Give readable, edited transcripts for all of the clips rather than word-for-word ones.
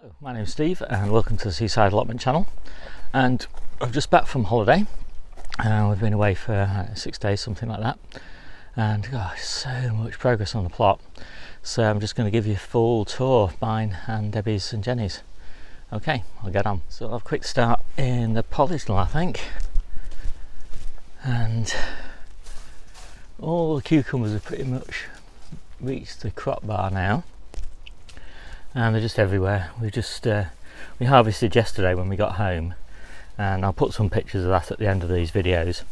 Hello, my name's Steve and welcome to the Seaside Allotment channel. And I'm just back from holiday. We've been away for 6 days, something like that. And gosh, so much progress on the plot. So I'm just going to give you a full tour of mine and Debbie's and Jennie's. Okay, I'll get on. So I'll have a quick start in the polytunnel, I think. And all the cucumbers have pretty much reached the crop bar now. And they're just everywhere. We harvested yesterday when we got home, and I'll put some pictures of that at the end of these videos.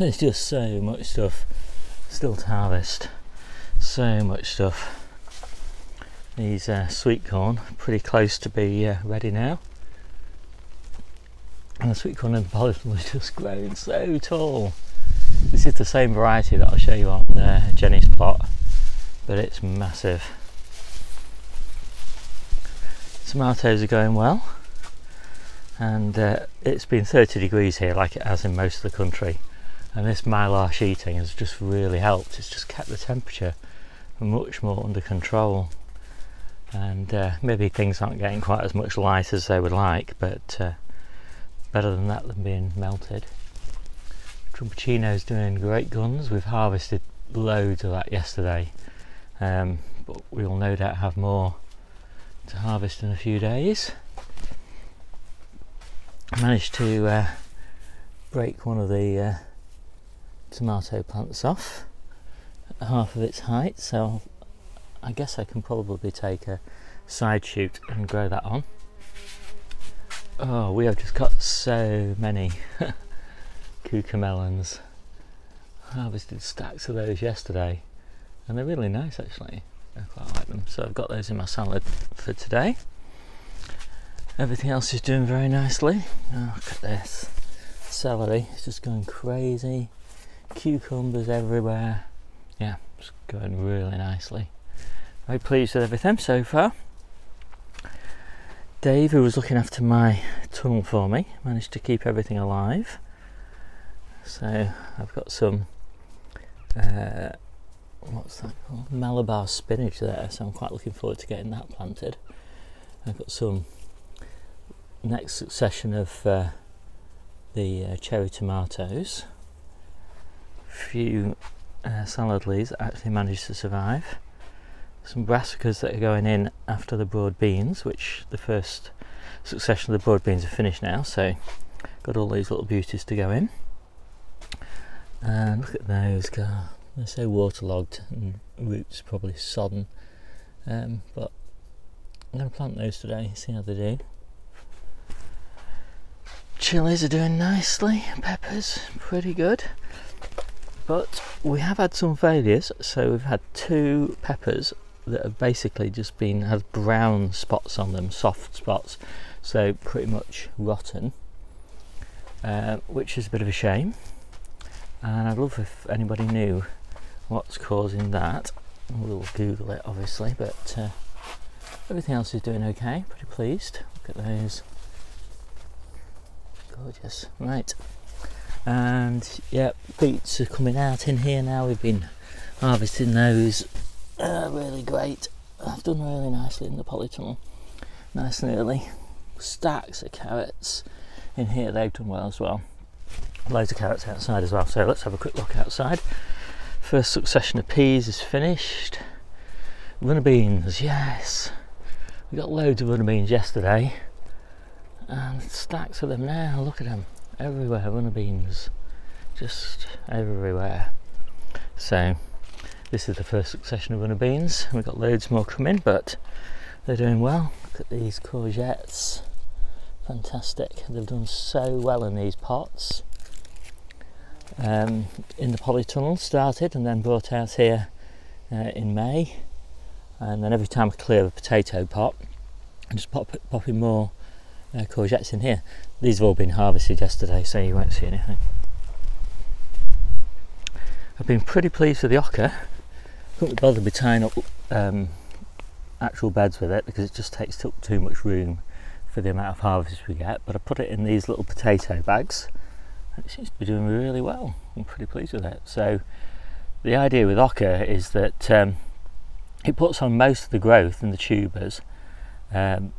There's just so much stuff still to harvest, so much stuff. These sweet corn are pretty close to be ready now, and the sweet corn in the polytunnel is just growing so tall. This is the same variety that I'll show you on Jennie's plot, but it's massive. Tomatoes are going well, and it's been 30 degrees here like it has in most of the country, and this mylar sheeting has just really helped. It's just kept the temperature much more under control, and maybe things aren't getting quite as much light as they would like, but better than that than being melted. Trumpetino's doing great guns. We've harvested loads of that yesterday, but we will no doubt have more to harvest in a few days. I managed to break one of the tomato plants off at half of its height, so I guess I can probably take a side shoot and grow that on. Oh, we have just got so many cucamelons. I harvested stacks of those yesterday, and they're really nice actually. I quite like them, so I've got those in my salad for today. Everything else is doing very nicely. Oh, look at this. Celery is just going crazy. Cucumbers everywhere. Yeah, it's going really nicely. Very pleased with everything so far. Dave, who was looking after my tunnel for me, managed to keep everything alive. So I've got some what's that called? Malabar spinach there, so I'm quite looking forward to getting that planted. I've got some next succession of the cherry tomatoes. A few salad leaves that actually managed to survive. Some brassicas that are going in after the broad beans, which the first succession of the broad beans are finished now, so got all these little beauties to go in. And look at those, God. They're so waterlogged and roots probably sodden, but I'm going to plant those today, see how they do. Chilies are doing nicely, peppers pretty good, but we have had some failures. So we've had 2 peppers that have basically just had brown spots on them, soft spots, so pretty much rotten, which is a bit of a shame, and I'd love if anybody knew what's causing that. We'll Google it obviously, but everything else is doing okay, pretty pleased. Look at those, gorgeous. Right, and yeah, beets are coming out in here now. We've been harvesting those, really great. I've done really nicely in the polytunnel, nice and early. Stacks of carrots in here, they've done well as well. Loads of carrots outside as well, so let's have a quick look outside. First succession of peas is finished. Runner beans, yes. We got loads of runner beans yesterday, and stacks of them now. Look at them everywhere, runner beans, just everywhere. So this is the first succession of runner beans. We've got loads more coming, but they're doing well. Look at these courgettes, fantastic. They've done so well in these pots. In the polytunnel started and then brought out here in May, and then every time I clear a potato pot I just pop in more courgettes in here. These have all been harvested yesterday, so you won't see anything. I've been pretty pleased with the ocker. Couldn't be bothered with tying up actual beds with it because it just takes up too much room for the amount of harvest we get, but I put it in these little potato bags. It seems to be doing really well. I'm pretty pleased with it. So the idea with ocker is that it puts on most of the growth in the tubers, you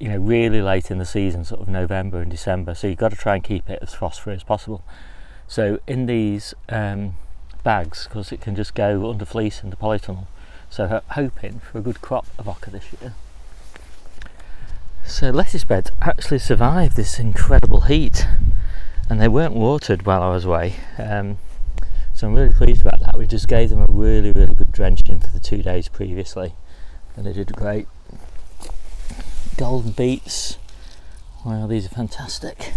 know, really late in the season, sort of November and December, so you've got to try and keep it as frost-free as possible. So in these bags, because it can just go under fleece into polytunnel, so hoping for a good crop of oca this year. So lettuce beds actually survived this incredible heat, and they weren't watered while I was away, so I'm really pleased about that. We just gave them a really good drenching for the 2 days previously, and they did great. Golden beets, wow, these are fantastic.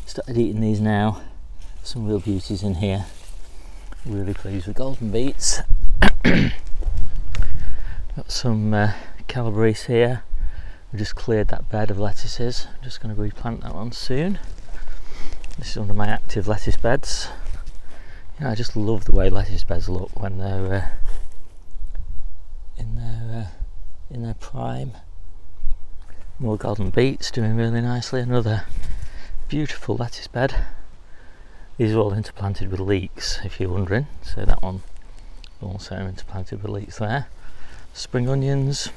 Started eating these now. Some real beauties in here. Really pleased with golden beets. Got some calabrese here. We just cleared that bed of lettuces. I'm just going to replant that one soon. This is one of my active lettuce beds. You know, I just love the way lettuce beds look when they're in their prime. More golden beets doing really nicely. Another beautiful lettuce bed. These are all interplanted with leeks, if you're wondering. So that one also interplanted with leeks there. Spring onions,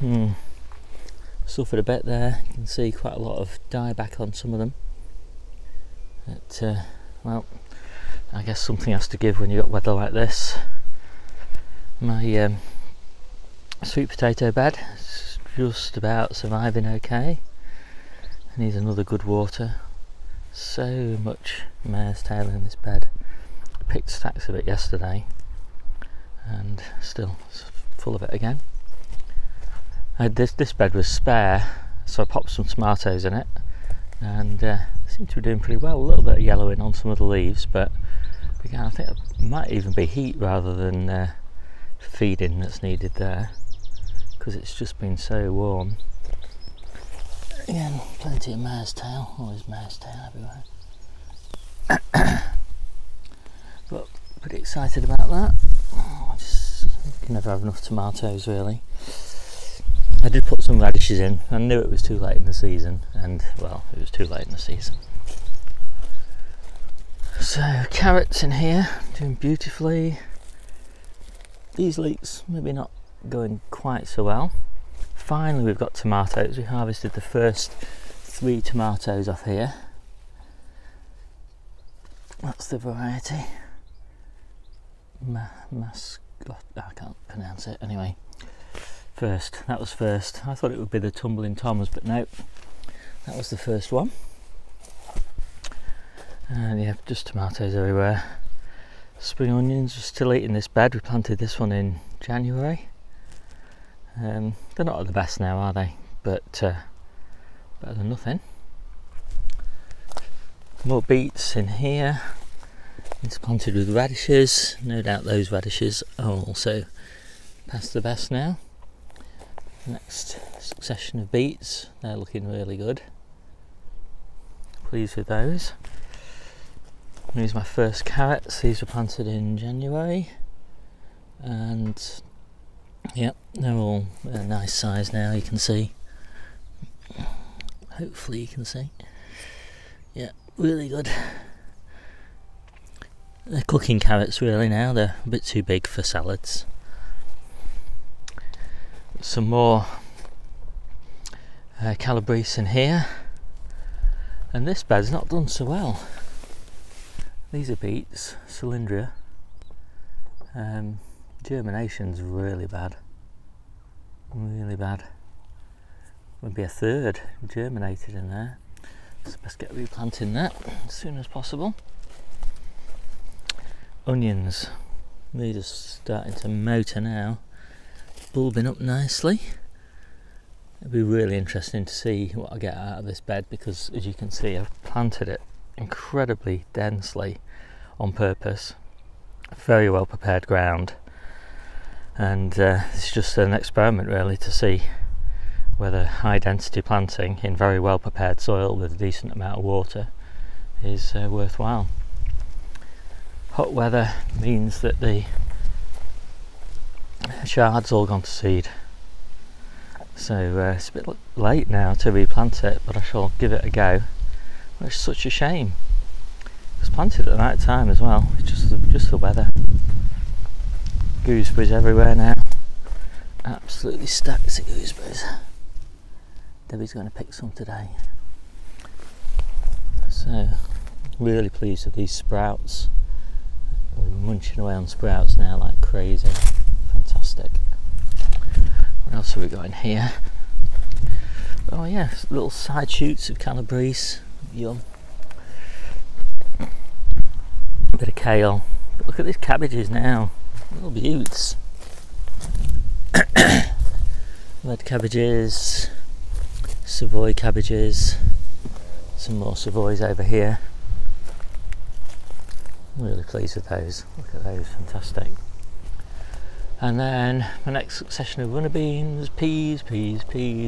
suffered a bit there. You can see quite a lot of dieback on some of them. But, well, I guess something has to give when you've got weather like this. My sweet potato bed is just about surviving okay. It needs another good water. So much mare's tail in this bed. I picked stacks of it yesterday and still full of it again. This bed was spare, so I popped some tomatoes in it, and they seem to be doing pretty well. A little bit of yellowing on some of the leaves, but again, I think it might even be heat rather than feeding that's needed there, because it's just been so warm. Again, plenty of mare's tail, always mare's tail everywhere. But pretty excited about that. You can never have enough tomatoes really. I did put some radishes in. I knew it was too late in the season, and well, it was too late in the season. So carrots in here, doing beautifully. These leeks maybe not going quite so well. Finally we've got tomatoes. We harvested the first 3 tomatoes off here. That's the variety. Mascot, I can't pronounce it anyway. That was first. I thought it would be the Tumbling Toms, but no, that was the first one. And yeah, just tomatoes everywhere. Spring onions are still eating this bed. We planted this one in January. They're not at the best now, are they? But better than nothing. More beets in here. It's planted with radishes. No doubt those radishes are also past the best now. Next succession of beets, they're looking really good. Pleased with those. Here's my first carrots. These were planted in January, and yep, they're all a nice size now. You can see. Hopefully you can see. Yeah, really good. They're cooking carrots really now. They're a bit too big for salads. Some more calabrese in here, and this bed's not done so well. These are beets, cylindria. Germination's really bad, Maybe a third germinated in there, so best get replanting that as soon as possible. Onions, these are starting to motor now, bulbing up nicely. It'll be really interesting to see what I get out of this bed, because as you can see I've planted it incredibly densely on purpose. Very well prepared ground, and it's just an experiment really to see whether high density planting in very well prepared soil with a decent amount of water is worthwhile. Hot weather means that the chard's all gone to seed, so it's a bit late now to replant it, but I shall give it a go. It's such a shame. It was planted at the right time as well. It's just the weather. Gooseberries everywhere now. Absolutely stacks of gooseberries. Debbie's going to pick some today. So really pleased with these sprouts. We're munching away on sprouts now like crazy. Fantastic. What else have we got in here? Oh yeah, little side shoots of calabrese. Yum. A bit of kale. But look at these cabbages now. Little beauts. Red cabbages, Savoy cabbages, some more Savoys over here. I'm really pleased with those. Look at those, fantastic. And then my next succession of runner beans, peas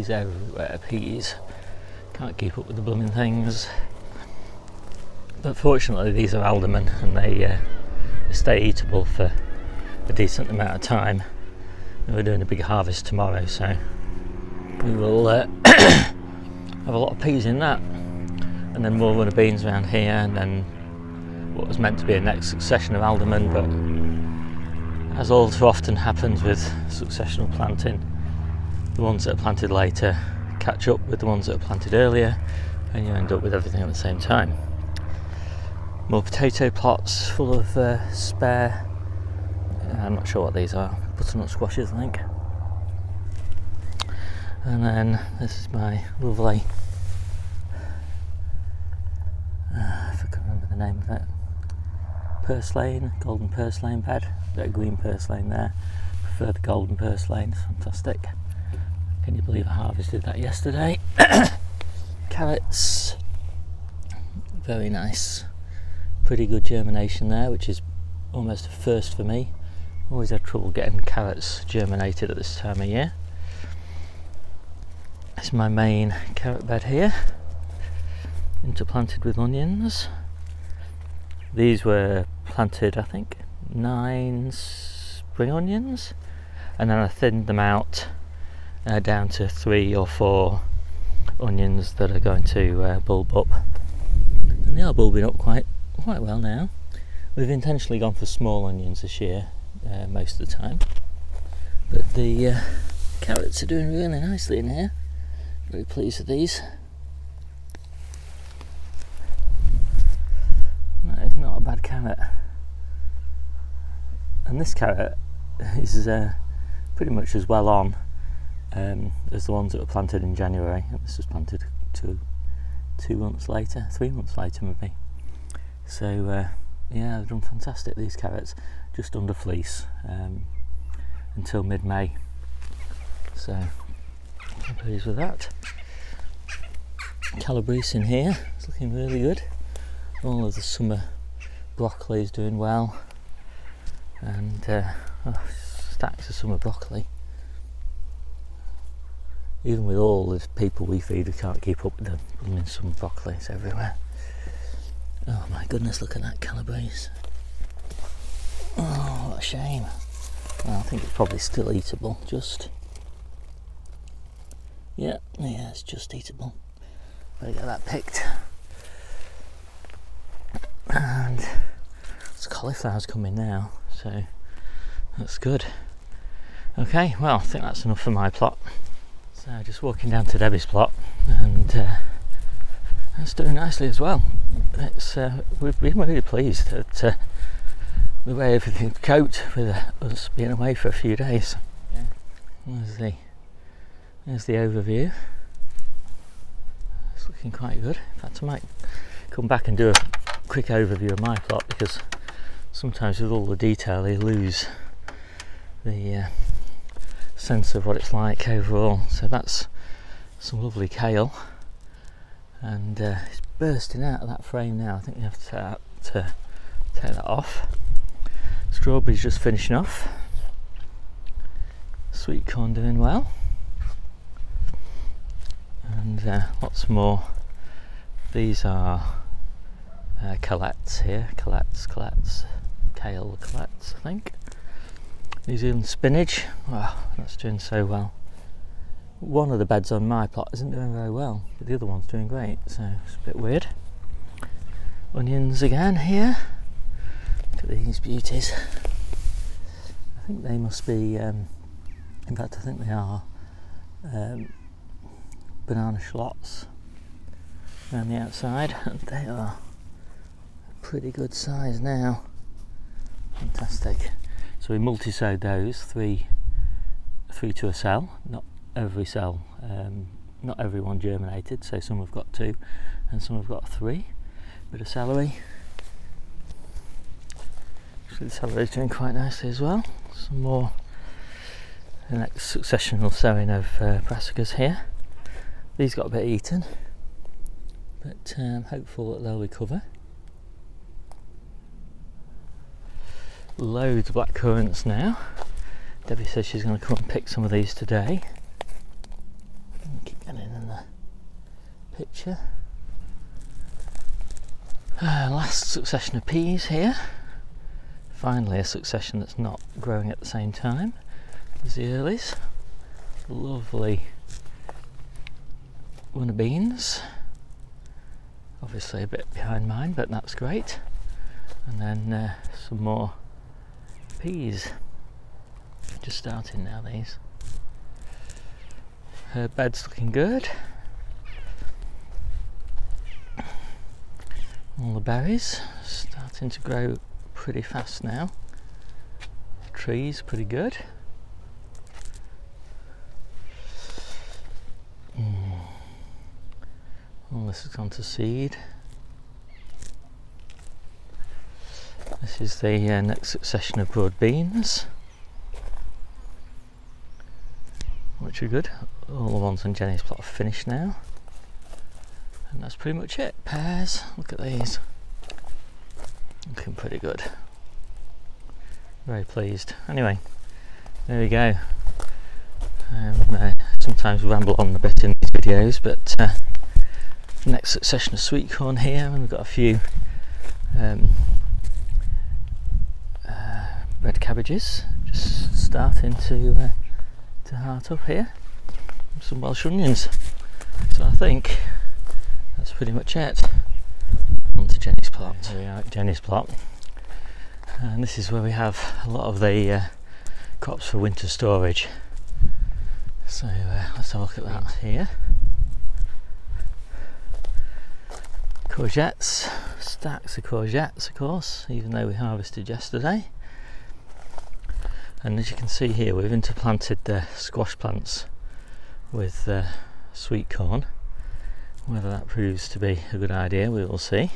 everywhere, peas. Can't keep up with the blooming things. But fortunately these are alderman and they stay eatable for a decent amount of time. And we're doing a big harvest tomorrow, so we will have a lot of peas in that. And then more runner beans around here, and then what was meant to be a next succession of alderman, but as all too often happens with successional planting, the ones that are planted later catch up with the ones that are planted earlier, and you end up with everything at the same time. More potato plots full of spare, I'm not sure what these are, butternut squashes I think. And then this is my lovely, if I can remember the name of it, purslane, golden purslane bed. Bit of green purslane there. Prefer the golden purslane, it's fantastic. Can you believe I harvested that yesterday? Carrots, very nice. Pretty good germination there, which is almost a first for me. Always had trouble getting carrots germinated at this time of year. This is my main carrot bed here, interplanted with onions. These were planted, I think, 9 spring onions, and then I thinned them out down to 3 or 4 onions that are going to bulb up, and they are bulbing up quite well now. We've intentionally gone for small onions this year most of the time, but the carrots are doing really nicely in here. Very pleased with these. That is not a bad carrot. And this carrot is pretty much as well on as the ones that were planted in January. And this was planted 2 months later, 3 months later maybe. So yeah, they've done fantastic, these carrots, just under fleece until mid-May. So I'm pleased with that. Calabrese in here, it's looking really good. All of the summer broccoli is doing well, and stacks of summer broccoli. Even with all the people we feed, we can't keep up with the blooming summer broccoli, it's everywhere. Oh my goodness, look at that calabrese. Oh, what a shame. Well, I think it's probably still eatable, just. Yeah, it's just eatable. Better get that picked. And this cauliflower's coming now, so that's good. Okay, well, I think that's enough for my plot. So just walking down to Debbie's plot, and it's doing nicely as well. It's we've been really pleased at the way everything's coped with us being away for a few days. Yeah. There's the overview. It's looking quite good. In fact, I might come back and do a quick overview of my plot, because sometimes with all the detail you lose the sense of what it's like overall. So that's some lovely kale, and it's bursting out of that frame now. I think we have to take that off. Strawberries just finishing off. Sweet corn doing well. And lots more. These are colettes here, colettes, kale colettes, I think. New Zealand spinach, wow, that's doing so well. One of the beds on my plot isn't doing very well, but the other one's doing great, so it's a bit weird. Onions again here. Look at these beauties. I think they must be, in fact I think they are banana shallots around the outside, and they are pretty good size now. Fantastic. So we multi-sowed those, three to a cell. Not every cell, not every one germinated, so some have got 2 and some have got 3. Bit of celery. Actually the celery is doing quite nicely as well. Some more, the next successional sowing of brassicas here. These got a bit eaten, but I'm hopeful that they'll recover. Loads of black currants now. Debbie says she's going to come and pick some of these today. Keep getting in the picture. Last succession of peas here. Finally a succession that's not growing at the same time as the earlies. Lovely one of beans. Obviously a bit behind mine, but that's great. And then some more peas. Just starting now, these. Her bed's looking good. All the berries starting to grow pretty fast now. Trees pretty good. All this has gone to seed. This is the next succession of broad beans, which are good. All the ones on Jenny's plot are finished now. And that's pretty much it. Pears, look at these. Looking pretty good. Very pleased. Anyway, there we go. Sometimes we ramble on a bit in these videos, but next succession of sweet corn here, and we've got a few red cabbages just starting to heart up here. Some Welsh onions. So I think that's pretty much it. On to Jenny's plot. Here we are at Jenny's plot, and this is where we have a lot of the crops for winter storage. So let's have a look at that here. Courgettes, stacks of courgettes of course, even though we harvested yesterday. And as you can see here, we've interplanted the squash plants with sweet corn. Whether that proves to be a good idea, we will see.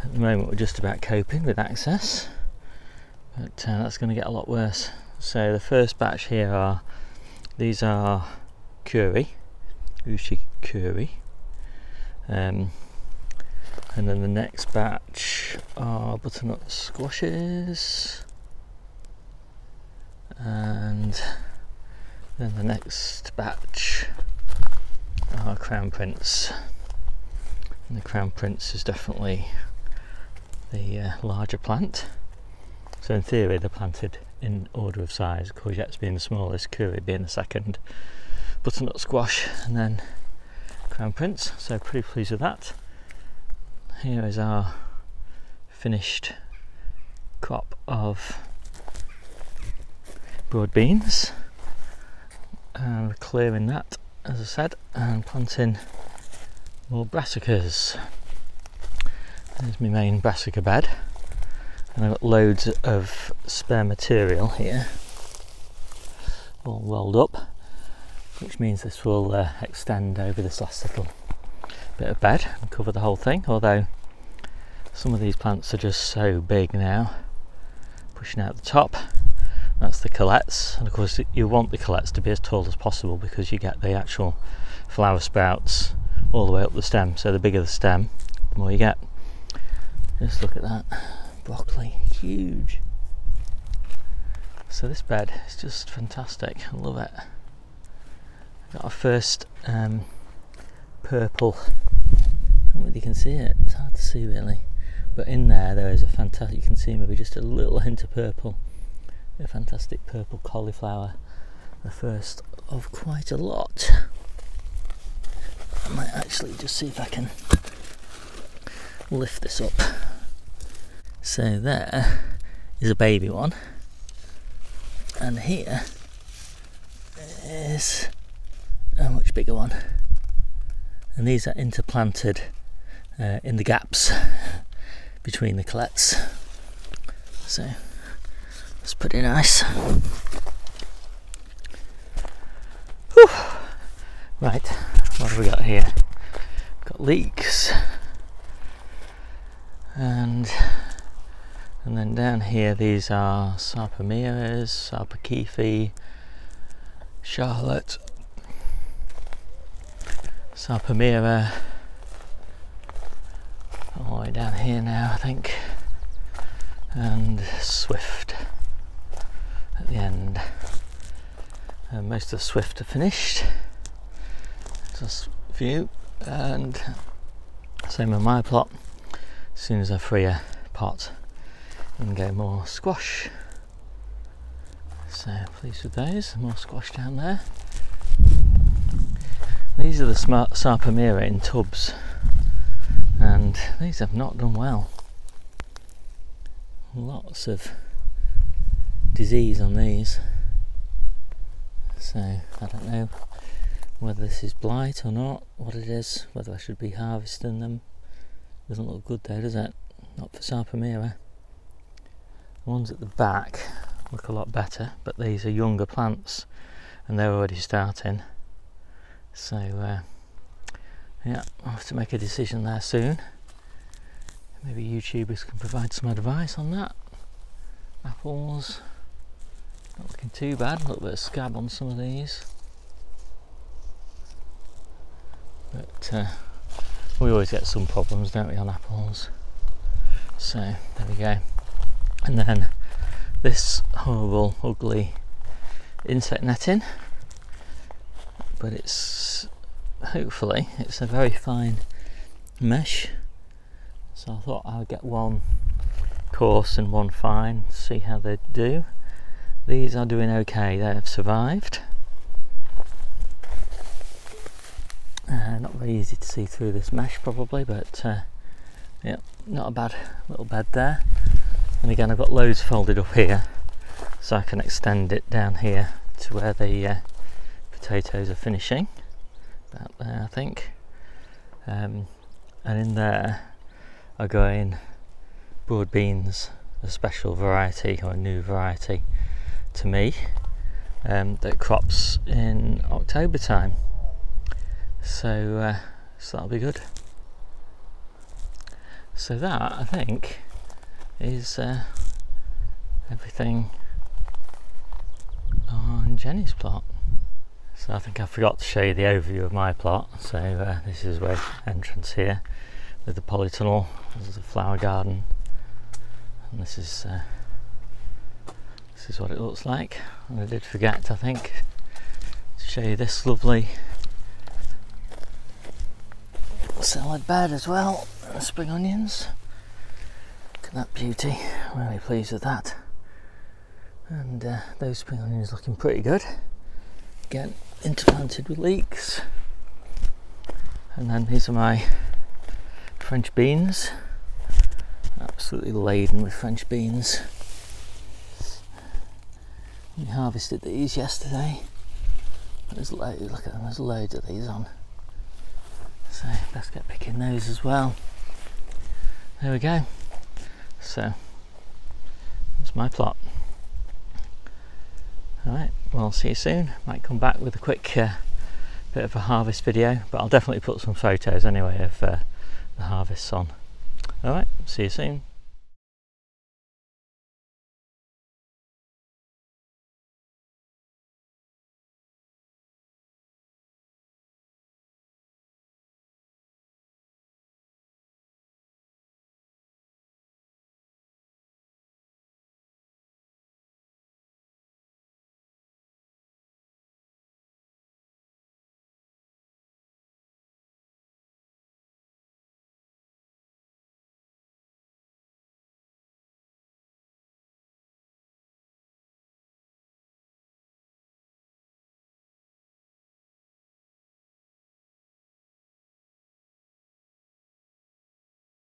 At the moment we're just about coping with access, but that's going to get a lot worse. So the first batch here these are ushi curry, and then the next batch are butternut squashes, and then the next batch are crown prince, and the crown prince is definitely the larger plant. So in theory they're planted in order of size, courgettes being the smallest, curry being the second, butternut squash, and then crown prince. So pretty pleased with that. Here is our finished crop of broad beans, and we're clearing that, as I said, and planting more brassicas. There's my main brassica bed, and I've got loads of spare material here all rolled up, which means this will extend over this last little bit of bed and cover the whole thing, although some of these plants are just so big now, pushing out the top. That's the colettes, and of course you want the colettes to be as tall as possible because you get the actual flower sprouts all the way up the stem, so the bigger the stem the more you get. Just look at that, broccoli, huge. So this bed is just fantastic, I love it. Got our first purple, I don't know if you can see it, it's hard to see really, but in there is a fantastic, you can see maybe just a little hint of purple, a fantastic purple cauliflower, the first of quite a lot. I might actually just see if I can lift this up. So there is a baby one, and here is a much bigger one. and these are interplanted in the gaps between the colettes, so that's pretty nice. Whew. Right, what have we got here? We've got leeks, and then down here these are sarpamiras, sarpakeefi, Charlotte, sarpamira, all the way down here now I think, and swift at the end. And most of the swift are finished, just a few, and same on my plot. As soon as I free a pot, I can go more squash. So pleased with those. More squash down there. These are the sarpamira in tubs, and these have not done well. Lots of disease on these. So I don't know whether this is blight or not, what it is, whether I should be harvesting them. Doesn't look good though, does it? Not for sarpamira. The ones at the back look a lot better, but these are younger plants and they're already starting. So yeah, I'll have to make a decision there soon. Maybe YouTubers can provide some advice on that. Apples, not looking too bad, a little bit of scab on some of these. But we always get some problems, don't we, on apples. So there we go. And then this horrible, ugly insect netting, but it's hopefully it's a very fine mesh. So I thought I would get one coarse and one fine, see how they do. These are doing okay, they have survived. Not very easy to see through this mesh probably, but yeah, not a bad little bed there. And again, I've got loads folded up here, so I can extend it down here to where the potatoes are finishing, about there I think. And in there are going broad beans, a special variety or a new variety to me, that crops in October time. So that'll be good. So that, I think, is everything on Jennie's plot. So I think I forgot to show you the overview of my plot. So this is where entrance here with the polytunnel. This is a flower garden, and this is what it looks like. And I did forget, I think, to show you this lovely salad bed as well. Spring onions. Look at that beauty. Really pleased with that. And those spring onions looking pretty good. Again, interplanted with leeks. And then these are my French beans. Absolutely laden with French beans. We harvested these yesterday. There's loads, look at them, there's loads of these on. So best get picking those as well. There we go. So that's my plot. Alright, well, I'll see you soon. Might come back with a quick bit of a harvest video, but I'll definitely put some photos anyway of the harvests on. Alright, see you soon.